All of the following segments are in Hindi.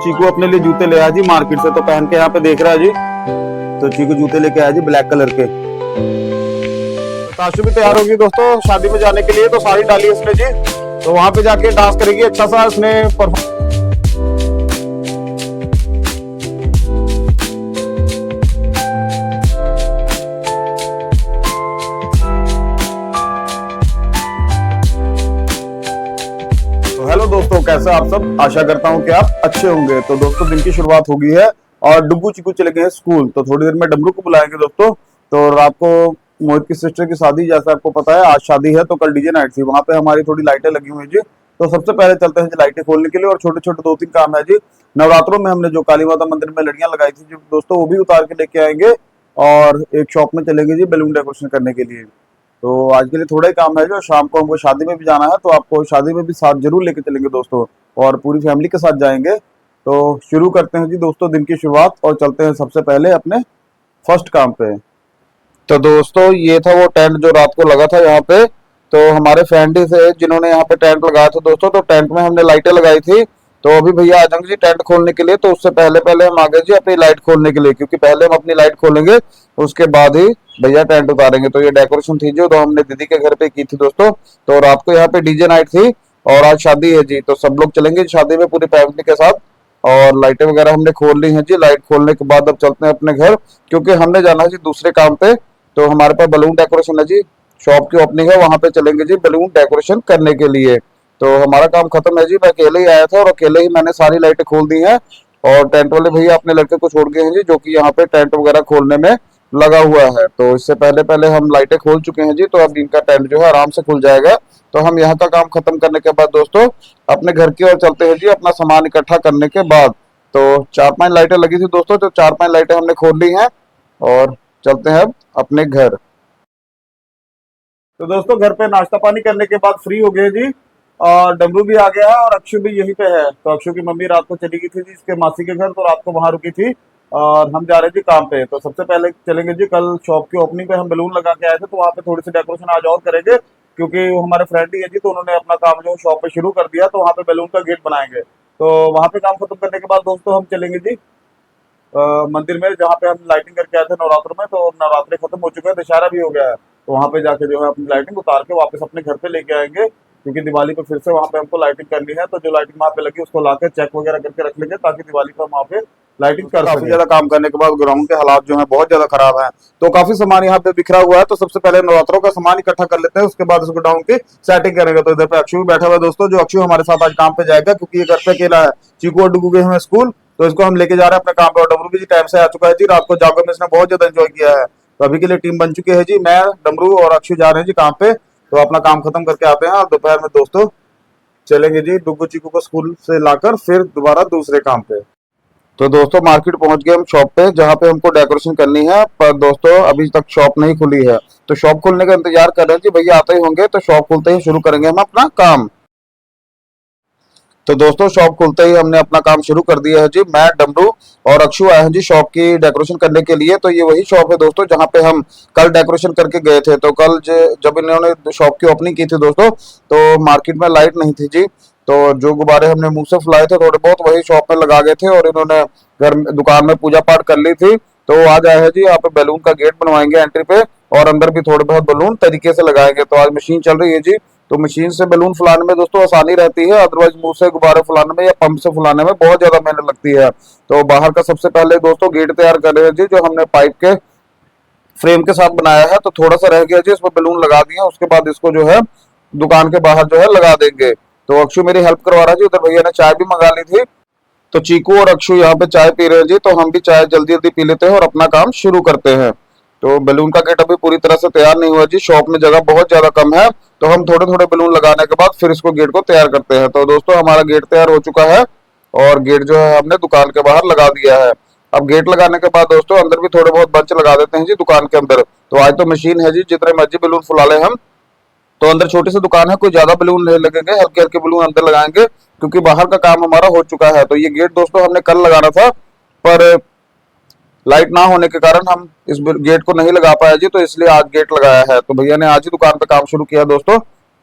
चीकू अपने लिए जूते ले आया जी मार्केट से, तो पहन के यहाँ पे देख रहा है जी। तो चीकू जूते लेके आया जी ब्लैक कलर के। ताशु भी तैयार होगी दोस्तों शादी में जाने के लिए, तो साड़ी डाली इसने जी। तो वहां पे जाके डांस करेगी अच्छा सा इसने परफॉर्म। हेलो दोस्तों, कैसे आप सब? आशा करता हूँ कि आप अच्छे होंगे। तो दोस्तों दिन की शुरुआत हो गई है और डुगू चिकू चले गए हैं स्कूल। तो थोड़ी देर में डमरू को बुलाएंगे दोस्तों। तो रात को मोहित की सिस्टर की शादी, जैसा आपको पता है आज शादी है, तो कल डीजे नाइट थी। वहां पे हमारी थोड़ी लाइटें लगी हुई जी। तो सबसे पहले चलते हैं जी लाइटें खोलने के लिए। और छोटे छोटे 2-3 काम है जी। नवरात्रों में हमने जो काली माता मंदिर में लड़ियां लगाई थी जी दोस्तों, वो भी उतार के लेके आएंगे। और एक शॉप में चलेंगे जी बैलून डेकोरेशन करने के लिए। तो आज के लिए थोड़ा ही काम है जो, शाम को हमको शादी में भी जाना है, तो आपको शादी में भी साथ जरूर लेके चलेंगे दोस्तों। और पूरी फैमिली के साथ जाएंगे। तो शुरू करते हैं जी दोस्तों दिन की शुरुआत, और चलते हैं सबसे पहले अपने फर्स्ट काम पे। तो दोस्तों ये था वो टेंट जो रात को लगा था यहाँ पे। तो हमारे फ्रेंड ही थे जिन्होंने यहाँ पे टेंट लगाया था दोस्तों। तो टेंट में हमने लाइटें लगाई थी। तो अभी भैया आ जाएंगे जी टेंट खोलने के लिए। तो उससे पहले पहले हम आ गए जी अपनी लाइट खोलने के लिए, क्योंकि पहले हम अपनी लाइट खोलेंगे उसके बाद ही भैया टेंट उतारेंगे। तो ये डेकोरेशन थी जो, तो हमने दीदी के घर पे की थी दोस्तों। तो रात को यहाँ पे डीजे नाइट थी और आज शादी है जी। तो सब लोग चलेंगे शादी में पूरी फैमिली के साथ। और लाइटें वगैरह हमने खोल ली हैं जी। लाइट खोलने के बाद अब चलते हैं अपने घर, क्योंकि हमने जाना है जी दूसरे काम पे। तो हमारे पास बलून डेकोरेशन है जी, शॉप की ओपनिंग है, वहां पे चलेंगे जी बलून डेकोरेशन करने के लिए। तो हमारा काम खत्म है जी। मैं अकेले ही आया था और अकेले ही मैंने सारी लाइटें खोल दी हैं। और टेंट वाले भैया अपने लड़के को छोड़ गए हैं जी, जो कि यहाँ पे टेंट वगैरह खोलने में लगा हुआ है। तो इससे पहले पहले हम लाइटें खोल चुके हैं जी। तो अब इनका टेंट जो है आराम से खुल जाएगा। तो हम यहाँ का काम खत्म करने के बाद दोस्तों अपने घर की ओर चलते हैं जी, अपना सामान इकट्ठा करने के बाद। तो 4-5 लाइटें लगी थी दोस्तों, तो 4-5 लाइटें हमने खोल ली हैं और चलते हैं अब अपने घर। तो दोस्तों घर पे नाश्ता पानी करने के बाद फ्री हो गए जी। और डमरू भी आ गया है और अक्षु भी यहीं पे है। तो अक्षु की मम्मी रात को चली गई थी जी इसके मासी के घर, तो रात को वहां रुकी थी। और हम जा रहे जी काम पे। तो सबसे पहले चलेंगे जी, कल शॉप की ओपनिंग पे हम बैलून लगा के आए थे, तो वहाँ पे थोड़ी सी डेकोरेशन आज और करेंगे, क्योंकि वो हमारे फ्रेंड ही है जी। तो उन्होंने अपना काम जो शॉप पे शुरू कर दिया, तो वहाँ पे बैलून का गेट बनाएंगे। तो वहाँ पे काम खत्म करने के बाद दोस्तों हम चलेंगे जी मंदिर में, जहाँ पे हम लाइटिंग करके आए थे नवरात्र में। तो नवरात्रि खत्म हो चुका है, दशहरा भी हो गया है। तो वहाँ पे जाके जो है अपनी लाइटिंग उतार के वापस अपने घर पे लेके आएंगे, क्योंकि दिवाली पे फिर से वहाँ पे हमको लाइटिंग करनी है। तो जो लाइटिंग वहाँ पे लगी उसको लाके चेक वगैरह करके रख लेंगे, ताकि दिवाली पर वहाँ पे लाइटिंग कर सकें। काफी ज्यादा काम करने के बाद ग्राउंड के हालात जो है बहुत ज्यादा खराब है। तो काफी सामान यहाँ पे बिखरा हुआ है। तो सबसे पहले नवरात्रों का सामान इकट्ठा कर लेते हैं, उसके बाद उसको ग्राउंड की सेटिंग करेंगे। तो इधर पे अक्षु भी बैठा हुआ है दोस्तों, जो अक्षु हमारे साथ आज काम पे जाएगा, क्योंकि ये घर पे अकेला है। चीकू और डुगू गए हैं स्कूल, तो इसको हम लेके जा रहे हैं अपने काम पे। और डमरू भी जी टाइम से आ चुका है जी। रात को जागो में इसने बहुत ज्यादा एंजॉय किया है। तो अभी के लिए टीम बन चुकी है जी। मैं, डमरू और अक्षु जा रहे हैं जी काम पे। तो अपना काम खत्म करके आते हैं और दोपहर में दोस्तों चलेंगे जी डुगू चीकू को स्कूल से लाकर फिर दोबारा दूसरे काम पे। तो दोस्तों मार्केट पहुंच गए हम शॉप पे, जहाँ पे हमको डेकोरेशन करनी है। पर दोस्तों अभी तक शॉप नहीं खुली है। तो शॉप खुलने का इंतजार कर रहे हैं जी, भैया आते ही होंगे तो शॉप खुलते ही शुरू करेंगे हम अपना काम। तो दोस्तों शॉप खुलते ही हमने अपना काम शुरू कर दिया है जी। मैं, डमरू और अक्षु आए हैं जी शॉप की डेकोरेशन करने के लिए। तो ये वही शॉप है दोस्तों जहाँ पे हम कल डेकोरेशन करके गए थे। तो कल जब इन्होंने शॉप की ओपनिंग की थी दोस्तों, तो मार्केट में लाइट नहीं थी जी। तो जो गुब्बारे हमने मुंह से फुलाए थे थोड़े बहुत, वही शॉप में लगा गए थे। और इन्होंने घर में दुकान में पूजा पाठ कर ली थी। तो वो आज आए हैं जी, यहाँ पे बैलून का गेट बनवाएंगे एंट्री पे, और अंदर भी थोड़े बहुत बैलून तरीके से लगाएंगे। तो आज मशीन चल रही है जी। तो मशीन से बैलून फुलाने में दोस्तों आसानी रहती है, अदरवाइज मुंह से गुब्बारे फुलाने में या पंप से फुलाने में बहुत ज्यादा मेहनत लगती है। तो बाहर का सबसे पहले दोस्तों गेट तैयार कर रहे हैं जी, जो हमने पाइप के फ्रेम के साथ बनाया है। तो थोड़ा सा रह गया जी, इसमें बैलून लगा दिए। उसके बाद इसको जो है दुकान के बाहर जो है लगा देंगे। तो अक्षु मेरी हेल्प करवा रहा है जी। उधर भैया ने चाय भी मंगा ली थी। तो चीकू और अक्षु यहाँ पे चाय पी रहे हैं जी। तो हम भी चाय जल्दी जल्दी पी लेते हैं और अपना काम शुरू करते हैं। तो बैलून का गेट अभी पूरी तरह से तैयार नहीं हुआ जी, शॉप में जगह बहुत ज्यादा कम है। तो हम थोड़े थोड़े बैलून लगाने के बाद फिर इसको गेट को तैयार करते हैं। तो दोस्तों हमारा गेट तैयार हो चुका है और गेट जो है हमने दुकान के बाहर लगा दिया है। अब गेट लगाने के बाद दोस्तों अंदर भी थोड़े बहुत बंच लगा देते हैं जी दुकान के अंदर। तो आज तो मशीन है जी, जितने मर्जी बैलून फुला ले हम। तो अंदर छोटी सी दुकान है, कोई ज्यादा बैलून नहीं लगेंगे, हल्के हल्के बैलून अंदर लगाएंगे, क्योंकि बाहर का काम हमारा हो चुका है। तो ये गेट दोस्तों हमने कल लगाना था, पर लाइट ना होने के कारण हम इस गेट को नहीं लगा पाए जी। तो इसलिए आज गेट लगाया है। तो भैया ने आज ही दुकान पे काम शुरू किया दोस्तों।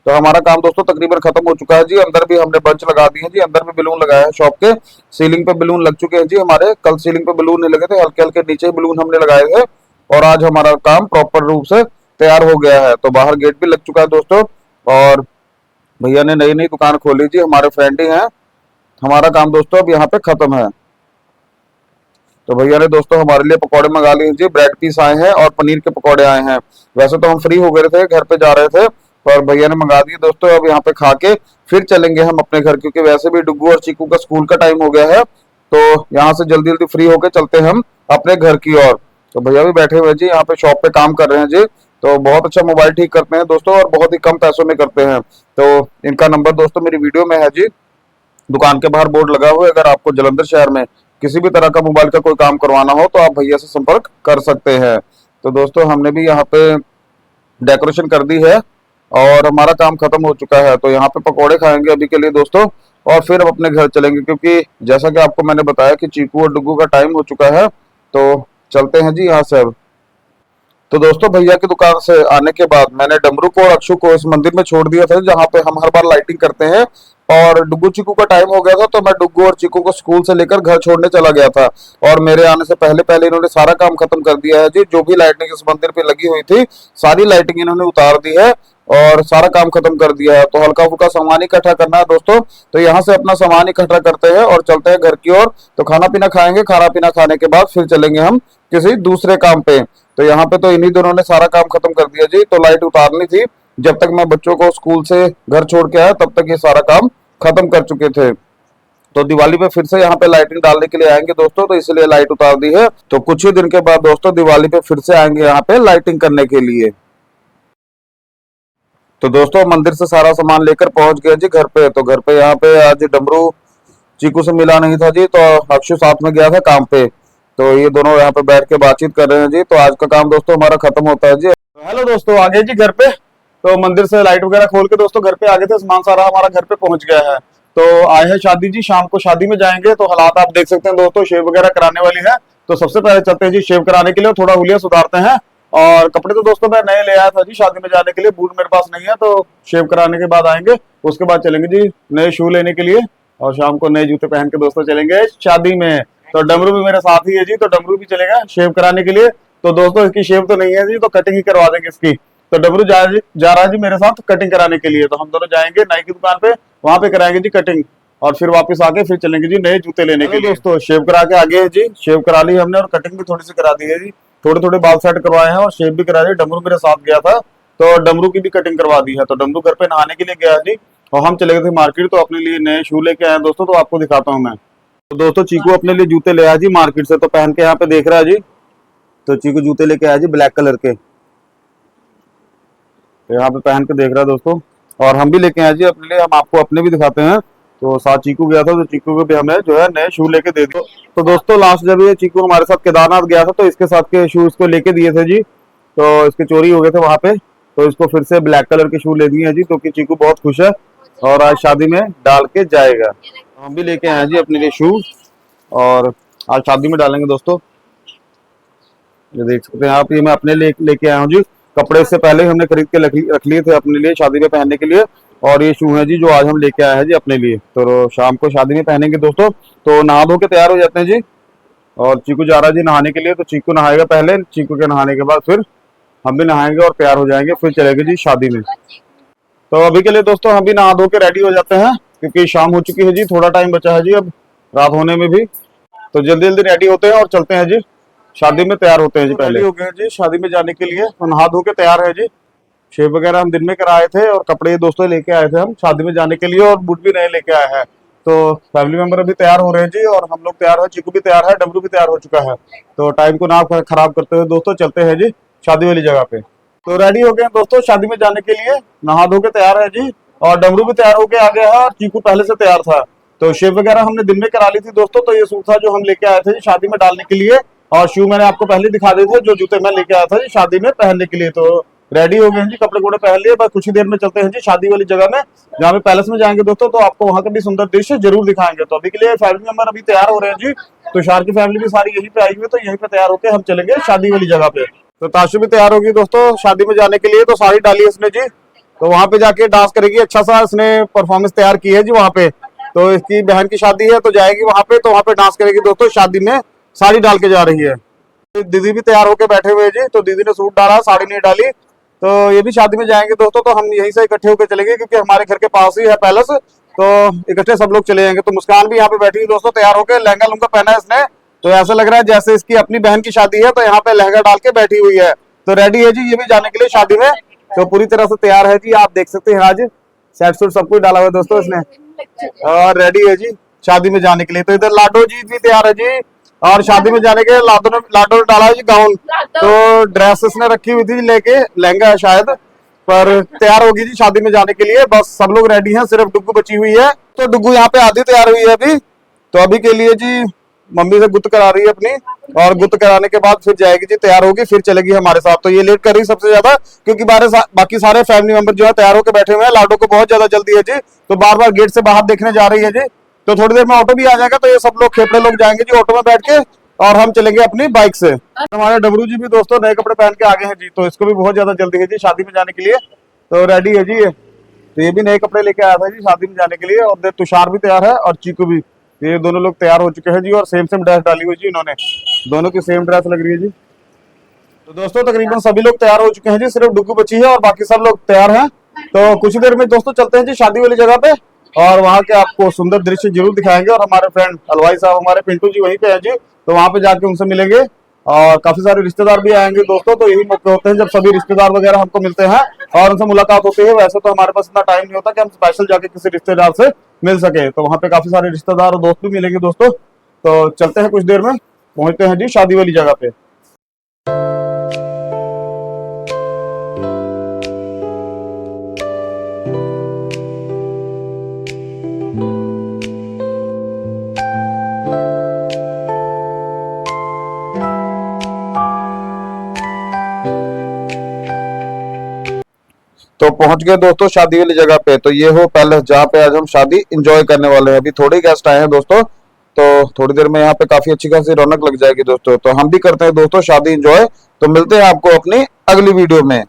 तो हमारा काम दोस्तों तकरीबन खत्म हो चुका है जी। अंदर भी हमने बंच लगा दिए हैं जी, अंदर भी बैलून लगाया है शॉप के। सीलिंग पे बैलून लग चुके हैं जी हमारे, कल सीलिंग पे बैलून नहीं लगे थे, हल्के हल्के नीचे बैलून हमने लगाए थे। और आज हमारा काम प्रॉपर रूप से तैयार हो गया है। तो बाहर गेट भी लग चुका है दोस्तों। और भैया ने नई नई दुकान खोली जी, हमारे फ्रेंड ही हैं। हमारा काम दोस्तों अब यहाँ पे खत्म है। तो भैया ने दोस्तों हमारे लिए पकौड़े मंगा लिए जी, ब्रेड पीस आए हैं और पनीर के पकौड़े आए हैं। वैसे तो हम फ्री हो गए थे, घर पे जा रहे थे, पर भैया ने मंगा दिए दोस्तों। अब यहाँ पे खा के फिर चलेंगे हम अपने घर, क्योंकि वैसे भी डुग्गू और चीकू का स्कूल का टाइम हो गया है। तो यहाँ से जल्दी जल्दी फ्री होके चलते हैं हम अपने घर की ओर। तो भैया भी बैठे हुए जी, यहाँ पे शॉप पे काम कर रहे हैं जी। तो बहुत अच्छा मोबाइल ठीक करते हैं दोस्तों, और बहुत ही कम पैसों में करते हैं। तो इनका नंबर दोस्तों मेरी वीडियो में है जी, दुकान के बाहर बोर्ड लगा हुआ है। अगर आपको जलंधर शहर में किसी भी तरह का मोबाइल का कोई काम करवाना हो तो आप भैया से संपर्क कर सकते हैं। तो दोस्तों हमने भी यहाँ पे डेकोरेशन कर दी है और हमारा काम खत्म हो चुका है। तो यहाँ पे पकौड़े खाएंगे अभी के लिए दोस्तों, और फिर हम अपने घर चलेंगे, क्योंकि जैसा कि आपको मैंने बताया कि चीकू और डुग्गू का टाइम हो चुका है। तो चलते हैं जी यहाँ से अब। तो दोस्तों भैया की दुकान से आने के बाद मैंने डमरू को और अक्षु को इस मंदिर में छोड़ दिया था, जहाँ पे हम हर बार लाइटिंग करते हैं। और डुग्गू चीकू का टाइम हो गया था, तो मैं डुग्गू और चीकू को स्कूल से लेकर घर छोड़ने चला गया था। और मेरे आने से पहले पहले इन्होंने सारा काम खत्म कर दिया है जी। जो भी लाइटिंग इस मंदिर पे लगी हुई थी, सारी लाइटिंग इन्होंने उतार दी है और सारा काम खत्म कर दिया है। तो हल्का फुल्का सामान इकट्ठा करना है दोस्तों। तो यहाँ से अपना सामान इकट्ठा करते हैं और चलते हैं घर की ओर। तो खाना पीना खाएंगे, खाना पीना खाने के बाद फिर चलेंगे हम किसी दूसरे काम पे। तो यहाँ पे तो इन्हीं दोनों ने सारा काम खत्म कर दिया जी। तो लाइट उतारनी थी, जब तक मैं बच्चों को स्कूल से घर छोड़ के आया तब तक ये सारा काम खत्म कर चुके थे। तो दिवाली पे फिर से यहाँ पे लाइटिंग डालने के लिए आएंगे दोस्तों, तो इसलिए लाइट उतार दी है। तो कुछ ही दिन के बाद दोस्तों दिवाली पे फिर से आएंगे यहाँ पे लाइटिंग करने के लिए। तो दोस्तों मंदिर से सारा सामान लेकर पहुंच गए जी घर पे। तो घर पे यहाँ पे आज डमरू चीकू से मिला नहीं था जी, तो अक्षु साथ में गया था काम पे। तो ये दोनों यहाँ पे बैठ के बातचीत कर रहे हैं जी। तो आज का काम दोस्तों हमारा खत्म होता है जी। हेलो दोस्तों, आ गए जी घर पे। तो मंदिर से लाइट वगैरह खोल के दोस्तों घर पे आ गए थे, सामान सारा हमारा घर पे पहुंच गया है। तो आए हैं शादी जी, शाम को शादी में जाएंगे। तो हालात आप देख सकते हैं दोस्तों, शेव वगैरह कराने वाली है। तो सबसे पहले चलते हैं जी शेव कराने के लिए, थोड़ा हुलिया सुधारते हैं। और कपड़े तो दोस्तों मैं नए ले आया था जी शादी में जाने के लिए, बूट मेरे पास नहीं है। तो शेव कराने के बाद आएंगे, उसके बाद चलेंगे जी नए शू लेने के लिए, और शाम को नए जूते पहन के दोस्तों चलेंगे शादी में। तो डमरू भी मेरे साथ ही है जी, तो डमरू भी चलेगा शेव कराने के लिए। तो दोस्तों इसकी शेव तो नहीं है जी, तो कटिंग ही करवा देंगे इसकी। तो डमरू जा रहा है जी मेरे साथ कटिंग कराने के लिए। तो हम दोनों जाएंगे नाई की दुकान पे, वहां पे कराएंगे जी कटिंग, और फिर वापस आके फिर चलेंगे जी नए जूते लेने के लिए। दोस्तों शेव करा के आगे है जी, शेव करा ली हमने और कटिंग भी थोड़ी सी करा दी है जी। थोड़े थोड़े बाल सेट करवाए हैं और शेव भी करा दी। डमरू मेरे साथ गया था, तो डमरू की भी कटिंग करवा दी है। तो डमरू घर पे नहाने के लिए गया जी, और हम चले गए थे मार्केट। तो अपने लिए नए शू लेके आए दोस्तों, तो आपको दिखाता हूँ मैं। तो दोस्तों चीकू अपने लिए जूते ले आया जी मार्केट से, तो पहन के यहाँ पे देख रहा है जी। तो चीकू जूते लेके आया जी ब्लैक कलर के, तो यहाँ पे पहन के देख रहा है दोस्तों। और हम भी लेके आए जी अपने लिए, हम आपको अपने भी दिखाते हैं। तो साथ चीकू गया था, तो चीकू को भी हमें जो है नए शू लेके दे दिए। तो दोस्तों लास्ट जब ये चीकू हमारे साथ केदारनाथ गया था, तो इसके साथ के शू इसको लेके दिए थे जी। तो इसके चोरी हो गए थे वहां पे, तो इसको फिर से ब्लैक कलर के शू ले दिए हैं जी। तो कि चीकू बहुत खुश है और आज शादी में डाल के जाएगा। हम भी लेके आए जी अपने लिए शू, और आज शादी में डालेंगे दोस्तों। ये देख सकते हैं आप, ये मैं अपने लिए लेके आया हूँ जी। कपड़े से पहले हमने खरीद के रख लिए थे अपने लिए शादी में पहनने के लिए। और ये शू है जी जो आज हम लेके आए हैं जी अपने लिए, तो शाम को शादी में पहनेंगे दोस्तों। तो नहा धो के तैयार हो जाते हैं जी, और चीकू जा रहा है जी नहाने के लिए। तो चीकू नहाएगा पहले, चीकू के नहाने के बाद फिर हम भी नहाएंगे और तैयार हो जाएंगे, फिर चलेंगे जी शादी में। तो अभी के लिए दोस्तों हम भी नहा धो के रेडी हो जाते हैं, क्योंकि शाम हो चुकी है जी, थोड़ा टाइम बचा है जी अब रात होने में भी। तो जल्दी जल्दी रेडी होते हैं और चलते हैं जी शादी में, तैयार होते हैं जी। पहले हो गए जी शादी में जाने के लिए, तो नहा धो के तैयार है जी। शेव वगैरह हम दिन में कराए थे, और कपड़े दोस्तों लेके आए थे हम शादी में जाने के लिए, और बूट भी नए लेके आए हैं। तो फैमिली मेंबर भी तैयार हो रहे हैं जी, और हम लोग तैयार है, चीकू भी तैयार है, डमरू भी तैयार हो चुका है। तो टाइम को ना खराब करते हुए दोस्तों चलते हैं जी शादी वाली जगह पे। तो रेडी हो गए दोस्तों शादी में जाने के लिए, नहा धो के तैयार है जी, और डमरू भी तैयार होके आ गया है, और चीकू पहले से तैयार था। तो शेव वगैरह हमने दिन में करा ली थी दोस्तों। तो ये सूट था जो हम लेके आए थे शादी में डालने के लिए, और शू मैंने आपको पहले दिखा दिए थे, जो जूते मैं लेके आया था जी शादी में पहनने के लिए। तो रेडी हो गए हैं जी, कपड़े कोड़े पहन लिए, बस कुछ ही देर में चलते हैं जी शादी वाली जगह में, जहाँ पे पैलेस में जाएंगे दोस्तों। तो आपको वहाँ का भी सुंदर दृश्य जरूर दिखाएंगे। तो अभी के लिए फैमिली मेंबर अभी तैयार हो रहे हैं जी। तो शार की फैमिली भी सारी यहीं पे आई हुई है, तो यहीं पे तैयार होकर हम चलेंगे शादी वाली जगह पे। तो ताशु भी तैयार होगी दोस्तों शादी में जाने के लिए, तो साड़ी डाली इसने जी। तो वहां पे जाके डांस करेगी। अच्छा सा इसने परफॉर्मेंस तैयार की है जी वहां पे। तो इसकी बहन की शादी है तो जाएगी वहां पे, तो वहां पे डांस करेगी दोस्तों। शादी में साड़ी डाल के जा रही है। दीदी भी तैयार होके बैठे हुए हैं जी। तो दीदी ने सूट डाला, साड़ी नहीं डाली। तो ये भी शादी में जाएंगे दोस्तों। तो हम यहीं से इकट्ठे होकर चलेंगे क्योंकि हमारे घर के पास ही है पैलेस। तो इकट्ठे सब लोग चले जाएंगे। तो मुस्कान भी यहाँ पे बैठी है दोस्तों, तैयार होकर। लहंगा लुंगा पहना है इसने, तो ऐसा लग रहा है जैसे इसकी अपनी बहन की शादी है। तो यहाँ पे लहंगा डाल के बैठी हुई है। तो रेडी है जी ये भी जाने के लिए शादी में। तो पूरी तरह से तैयार है जी, आप देख सकते हैं। आज सेट सूट सब कुछ डाला हुआ है दोस्तों इसने, और रेडी है जी शादी में जाने के लिए। तो इधर लाडो जी भी तैयार है जी। और शादी में जाने के लिए लाडो ने डाला है जी गाउन। तो ड्रेस इसने रखी हुई थी लेके, लहंगा है शायद, पर तैयार होगी जी शादी में जाने के लिए। बस सब लोग रेडी हैं, सिर्फ डुग्गू बची हुई है। तो डुग्गू यहाँ पे आधी तैयार हुई है अभी। तो अभी के लिए जी मम्मी से गुत्त करा रही है अपनी, और गुत्त कराने के बाद फिर जाएगी जी, तैयार होगी, फिर चलेगी हमारे साथ। तो ये लेट कर रही सबसे ज्यादा, क्योंकि बाकी सारे फैमिली मेंबर जो है तैयार होकर बैठे हुए हैं। लाडो को बहुत ज्यादा जल्दी है जी, तो बार बार गेट से बाहर देखने जा रही है जी। तो थोड़ी देर में ऑटो भी आ जाएगा, तो ये सब लोग खेपड़े लोग जाएंगे जी ऑटो में बैठ के, और हम चलेंगे अपनी बाइक से। हमारे डबरू जी भी दोस्तों नए कपड़े पहन के आ गए हैं जी। तो इसको भी बहुत ज्यादा जल्दी है जी शादी में जाने के लिए। तो रेडी है जी ये। तो ये भी नए कपड़े लेके आया था जी शादी में जाने के लिए। और तुषार भी तैयार है और चीकू भी, ये दोनों लोग तैयार हो चुके हैं जी। और सेम सेम ड्रेस डाली हुई जी इन्होंने, दोनों की सेम ड्रेस लग रही है जी। तो दोस्तों तकरीबन सभी लोग तैयार हो चुके हैं जी, सिर्फ डुग्गू बची है और बाकी सब लोग तैयार हैं। तो कुछ देर में दोस्तों चलते हैं जी शादी वाली जगह पे, और वहां के आपको सुंदर दृश्य जरूर दिखाएंगे। और हमारे फ्रेंड हलवाई साहब हमारे पिंटू जी वहीं पे हैं जी, तो वहां पे जाके उनसे मिलेंगे। और काफी सारे रिश्तेदार भी आएंगे दोस्तों। तो यही मौके होते हैं जब सभी रिश्तेदार वगैरह हमको मिलते हैं और उनसे मुलाकात होती है। वैसे तो हमारे पास इतना टाइम नहीं होता कि हम स्पेशल जाके किसी रिश्तेदार से मिल सके। तो वहां पे काफी सारे रिश्तेदार और दोस्त भी मिलेंगे दोस्तों। तो चलते हैं, कुछ देर में पहुंचते हैं जी शादी वाली जगह पे। तो पहुंच गए दोस्तों शादी वाली जगह पे। तो ये हो पैलेस जहाँ पे आज हम शादी एंजॉय करने वाले हैं। अभी थोड़े गेस्ट आए हैं दोस्तों, तो थोड़ी देर में यहाँ पे काफी अच्छी खासी रौनक लग जाएगी दोस्तों। तो हम भी करते हैं दोस्तों शादी एंजॉय। तो मिलते हैं आपको अपनी अगली वीडियो में।